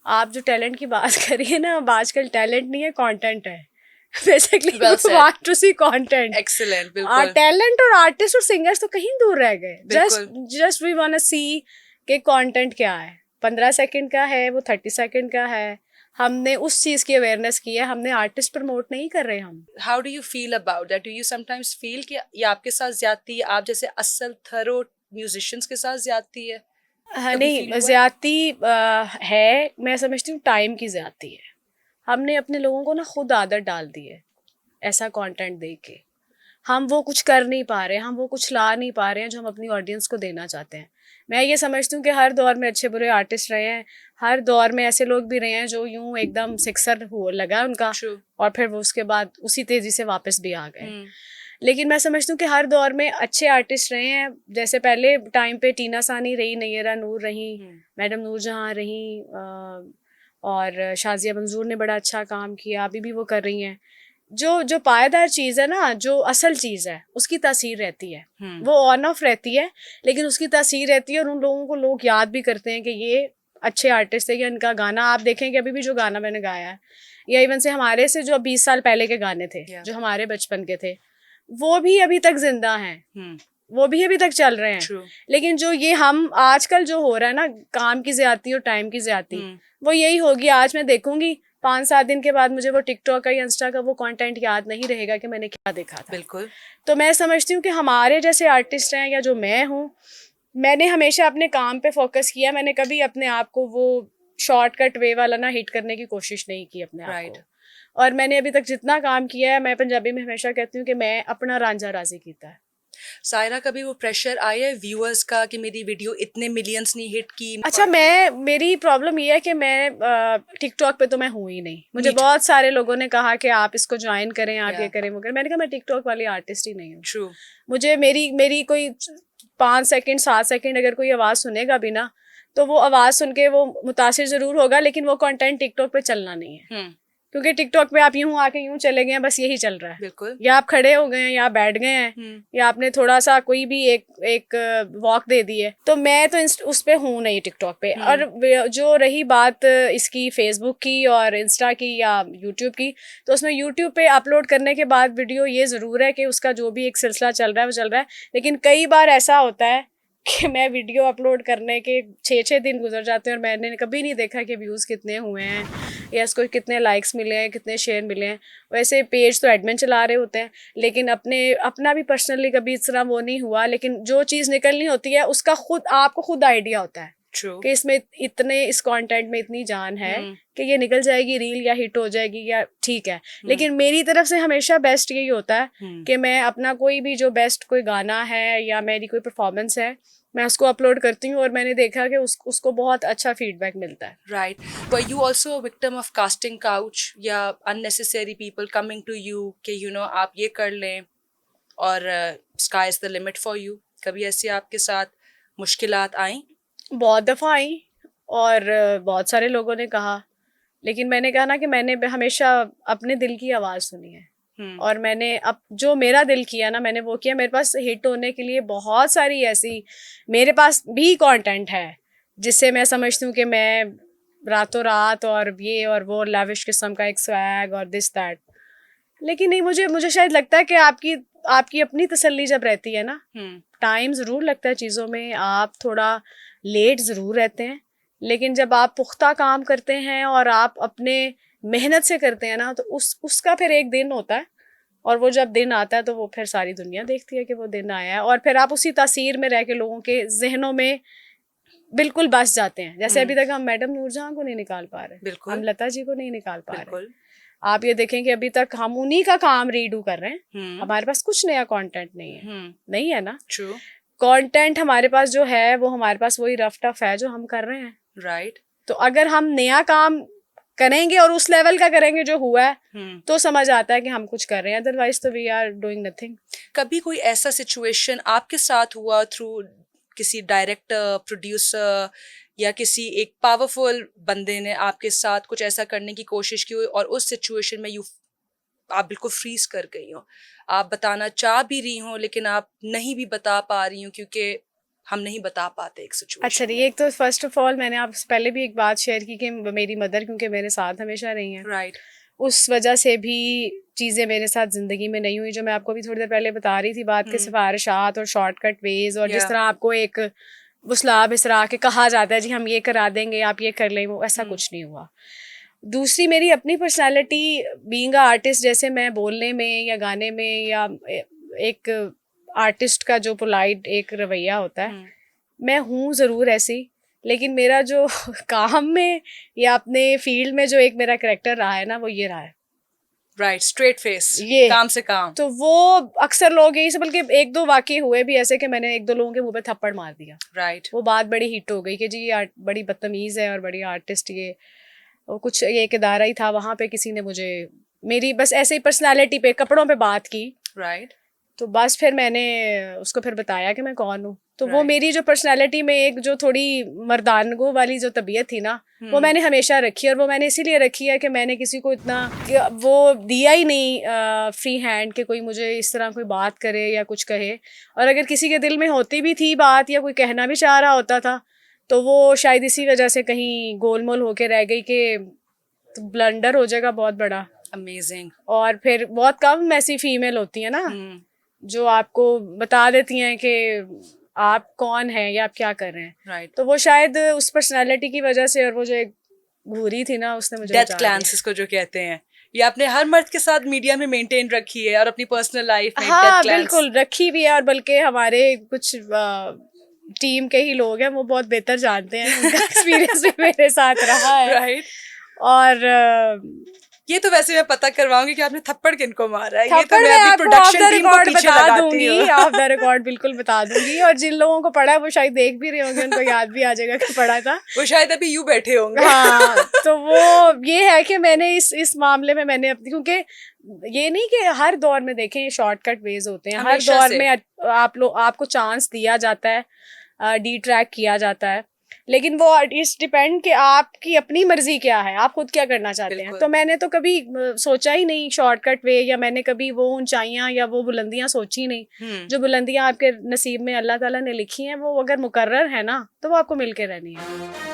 आप जो टैलेंट की बात करिए ना, अब आजकल टैलेंट नहीं है, कंटेंट है basically. We want to see content. Excellent, बिल्कुल। टैलेंट और आर्टिस्ट और सिंगर्स तो कहीं दूर रह गए। Just we want to see कि कंटेंट क्या है। 15 सेकंड का है, वो 30 सेकंड का है, हमने उस चीज की अवेयरनेस की है, हमने आर्टिस्ट प्रमोट नहीं कर रहे हम। How do you feel about that? Do you sometimes feel कि ये आपके साथ ज्यादती, आप जैसे असल थरो म्यूजिशियंस के साथ ज्यादती है? हाँ, कभी फील नहीं हुआ है? ज्यादती है, मैं समझती हूँ टाइम की ज्यादती है। हमने अपने लोगों को ना खुद आदत डाल दी है ऐसा कंटेंट देख के। हम वो कुछ कर नहीं पा रहे, हम वो कुछ ला नहीं पा रहे हैं जो हम अपनी ऑडियंस को देना चाहते हैं। मैं ये समझती हूँ कि हर दौर में अच्छे बुरे आर्टिस्ट रहे हैं, हर दौर में ऐसे लोग भी रहे हैं जो यूं एकदम सिक्सर हो लगा उनका, True. और फिर वो उसके बाद उसी तेजी से वापस भी आ गए। लेकिन मैं समझती हूँ कि हर दौर में अच्छे आर्टिस्ट रहे हैं। जैसे पहले टाइम पे टीना सानी रही, नैयरा नूर रही, मैडम नूरजहां रही, और शाजिया मंजूर ने बड़ा अच्छा काम किया, अभी भी वो कर रही हैं। जो पायदार चीज़ है ना, जो असल चीज़ है, उसकी तासीर रहती है। वो ऑन ऑफ रहती है, लेकिन उसकी तासीर रहती है, और उन लोगों को लोग याद भी करते हैं कि ये अच्छे आर्टिस्ट है। कि इनका गाना आप देखें कि अभी भी जो गाना मैंने गाया है, या इवन से हमारे से जो 20 साल पहले के गाने थे, जो हमारे बचपन के थे, वो भी अभी तक जिंदा हैं, वो भी अभी तक चल रहे हैं। True. लेकिन जो ये हम आजकल जो हो रहा है ना, काम की ज्यादती और टाइम की ज्यादती, वो यही होगी। आज मैं देखूंगी, 5-7 दिन के बाद मुझे वो टिकटॉक का या इंस्टा का वो कंटेंट याद नहीं रहेगा कि मैंने क्या देखा था। बिल्कुल। तो मैं समझती हूँ कि हमारे जैसे आर्टिस्ट हैं, या जो मैं हूँ, मैंने हमेशा अपने काम पे फोकस किया। मैंने कभी अपने आप को वो शॉर्टकट वे वाला ना हिट करने की कोशिश नहीं की अपने आप Right. को। और मैंने अभी तक जितना काम किया है, मैं पंजाबी में हमेशा कहती हूँ कि मैं अपना रांझा राजी कीता है। सायरा, कभी वो प्रेशर आया है व्यूअर्स का कि मेरी वीडियो इतने मिलियंस नहीं हिट की? अच्छा, मेरी प्रॉब्लम ये है कि मैं टिकटॉक पे तो मैं हूँ ही नहीं। मुझे Me too. बहुत सारे लोगों ने कहा कि आप इसको ज्वाइन करें, आप ये Yeah. करें वो करें। मैंने कहा मैं टिकटॉक वाली आर्टिस्ट ही नहीं हूँ। True. मुझे मेरी कोई 5 सेकंड 7 सेकंड अगर कोई आवाज़ सुनेगा भी ना, तो वो आवाज़ सुन के वो मुतासिर ज़रूर होगा, लेकिन वो कंटेंट टिकटॉक पे चलना नहीं है। क्योंकि टिकटॉक पे आप यूं आके यूं चले गए हैं, बस यही चल रहा है। बिल्कुल। या आप खड़े हो गए हैं, या आप बैठ गए हैं, या आपने थोड़ा सा कोई भी एक वॉक दे दी है। तो मैं तो उस पे हूँ नहीं टिकटॉक पे। और जो रही बात इसकी फेसबुक की और इंस्टा की या यूट्यूब की, तो उसमें यूट्यूब पे अपलोड करने के बाद वीडियो ये ज़रूर है कि उसका जो भी एक सिलसिला चल रहा है वो चल रहा है। लेकिन कई बार ऐसा होता है कि मैं वीडियो अपलोड करने के 6-6 दिन गुजर जाते हैं और मैंने कभी नहीं देखा कि व्यूज़ कितने हुए हैं, या इसको कितने लाइक्स मिले हैं, कितने शेयर मिले हैं। वैसे पेज तो एडमिन चला रहे होते हैं, लेकिन अपना भी पर्सनली कभी इस तरह वो नहीं हुआ। लेकिन जो चीज़ निकलनी होती है उसका आपको खुद आइडिया होता है कि इसमें इस कंटेंट में इतनी जान है कि ये निकल जाएगी रील, या हिट हो जाएगी, या ठीक है। लेकिन मेरी तरफ से हमेशा बेस्ट यही होता है कि मैं अपना कोई भी जो बेस्ट कोई गाना है या मेरी कोई परफॉर्मेंस है, मैं उसको अपलोड करती हूँ, और मैंने देखा कि उसको बहुत अच्छा फीडबैक मिलता है। Right. Were you also a victim of casting couch या unnecessary people coming to you कि आप ये कर लें और sky is the limit for you? कभी ऐसी आपके साथ मुश्किलात आई? बहुत दफ़ा आई, और बहुत सारे लोगों ने कहा। लेकिन मैंने कहा ना कि मैंने हमेशा अपने दिल की आवाज़ सुनी है, और मैंने अब जो मेरा दिल किया ना, मैंने वो किया। मेरे पास हिट होने के लिए बहुत सारी ऐसी, मेरे पास भी कंटेंट है जिससे मैं समझती हूँ कि मैं रातों रात और ये और वो लैविश किस्म का एक स्वैग और दिस दैट। लेकिन नहीं, मुझे शायद लगता है कि आपकी अपनी तसल्ली जब रहती है ना, टाइम ज़रूर लगता है चीज़ों में, आप थोड़ा लेट ज़रूर रहते हैं, लेकिन जब आप पुख्ता काम करते हैं और आप अपने मेहनत से करते हैं ना, तो उसका फिर एक दिन होता है। और वो जब दिन आता है तो वो फिर सारी दुनिया देखती है कि वो दिन आया है, और फिर आप उसी तासीर में रह के लोगों के जहनों में बिल्कुल बस जाते हैं। जैसे अभी तक हम मैडम नूरजहां को नहीं निकाल पा रहे, हम लता जी को नहीं निकाल पा रहे। आप ये देखें कि अभी तक हम उन्हीं का काम रीडू कर रहे हैं। हमारे पास कुछ नया कंटेंट नहीं है, नहीं है ना। कंटेंट हमारे पास जो है वो हमारे पास वही रफ टफ है जो हम कर रहे हैं। राइट। तो अगर हम नया काम करेंगे और उस लेवल का करेंगे जो हुआ है, तो समझ आता है कि हम कुछ कर रहे हैं, अदरवाइज तो वी आर डूइंग नथिंग। कभी कोई ऐसा सिचुएशन आपके साथ हुआ थ्रू किसी डायरेक्टर, प्रोड्यूसर या किसी एक पावरफुल बंदे ने आपके साथ कुछ ऐसा करने की कोशिश की और उस सिचुएशन में आप बिल्कुल फ्रीज कर गई हो, आप बताना चाह भी रही हो लेकिन आप नहीं भी बता पा रही हो क्योंकि हम नहीं बता पाते एक सिचुएशन। अच्छा, ये एक तो फर्स्ट ऑफ ऑल मैंने आपसे पहले भी एक बात शेयर की कि मेरी मदर क्योंकि मेरे साथ हमेशा रही हैं, राइट, उस वजह से भी चीज़ें मेरे साथ ज़िंदगी में नहीं हुई, जो मैं आपको भी थोड़ी देर पहले बता रही थी बात के सिफारिशात और शॉर्टकट वेज और जिस तरह आपको एक वसला बिसरा के कहा जाता है जी हम ये करा देंगे आप ये कर लें, वो ऐसा कुछ नहीं हुआ। दूसरी मेरी अपनी पर्सनालिटी बीइंग अ आर्टिस्ट, जैसे मैं बोलने में या गाने में या एक आर्टिस्ट का जो पोलाइट एक रवैया होता है, मैं हूँ ज़रूर ऐसी, लेकिन मेरा जो काम में या अपने फील्ड में जो एक मेरा करेक्टर रहा है ना, वो ये रहा है। राइट, स्ट्रेट फेस, ये काम से काम। तो वो अक्सर लोग यही से, बल्कि एक दो वाकये हुए भी ऐसे कि मैंने एक दो लोगों के मुंह पे थप्पड़ मार दिया। राइट, वो बात बड़ी हिट हो गई कि जी ये बड़ी बदतमीज है और बड़ी आर्टिस्ट ये, वो कुछ एक इदारा ही था वहां पे किसी ने मुझे मेरी बस ऐसे ही पर्सनालिटी पे कपड़ों पे बात की। राइट, तो बस फिर मैंने उसको फिर बताया कि मैं कौन हूँ। तो वो मेरी जो पर्सनालिटी में एक जो थोड़ी मर्दानगो वाली जो तबीयत थी ना, वो मैंने हमेशा रखी, और वो मैंने इसीलिए रखी है कि मैंने किसी को इतना वो दिया ही नहीं फ्री हैंड कि कोई मुझे इस तरह कोई बात करे या कुछ कहे। और अगर किसी के दिल में होती भी थी बात या कोई कहना भी चाह रहा होता था, तो वो शायद इसी वजह से कहीं गोलमोल होके रह गई कि तो ब्लंडर हो जाएगा बहुत बड़ा। अमेजिंग। और फिर बहुत कम ऐसी फीमेल होती है ना जो आपको बता देती हैं कि आप कौन हैं या आप क्या कर रहे हैं। राइट, तो वो शायद उस पर्सनालिटी की वजह से, और वो जो एक घूरी थी ना, उसने मुझे डेथ ग्लैंस इसको जो कहते हैं, ये आपने हर मर्द के साथ मीडिया में मेंटेन रखी है और अपनी पर्सनल लाइफ में। हाँ बिल्कुल रखी भी है, और बल्कि हमारे कुछ टीम के ही लोग हैं वो बहुत बेहतर जानते हैं, उनका एक्सपीरियंस भी मेरे साथ रहा है। राइट, और ये तो वैसे मैं पता करवाऊंगी कि आपने थप्पड़ किनको मारा है। ये तो थप्पड़ मैं मैं अभी आपको प्रोडक्शन ऑफ द टीम को रिकॉर्ड पीछे बता लगाती दूंगी, हूँ। ऑफ द रिकॉर्ड बिल्कुल बता दूंगी, और जिन लोगों को पढ़ा है वो शायद देख भी रहे होंगे, उनको याद भी आ जाएगा कि पढ़ा था। वो शायद अभी यूं बैठे होंगे। हाँ, तो वो ये है कि मैंने इस मामले में मैंने अपनी, क्योंकि ये नहीं कि हर दौर में देखें शॉर्टकट वेज होते हैं, हर हमेशा दौर से। में आपको चांस दिया जाता है, डी ट्रैक किया जाता है, लेकिन वो इट्स डिपेंड कि आपकी अपनी मर्जी क्या है, आप खुद क्या करना चाहते हैं। बिल्कुल। तो मैंने तो कभी सोचा ही नहीं शॉर्टकट वे, या मैंने कभी वो ऊंचाइयां या वो बुलंदियां सोची नहीं। जो बुलंदियां आपके नसीब में अल्लाह ताला ने लिखी हैं, वो अगर मुकर्रर है ना, तो वो आपको मिलके रहनी है।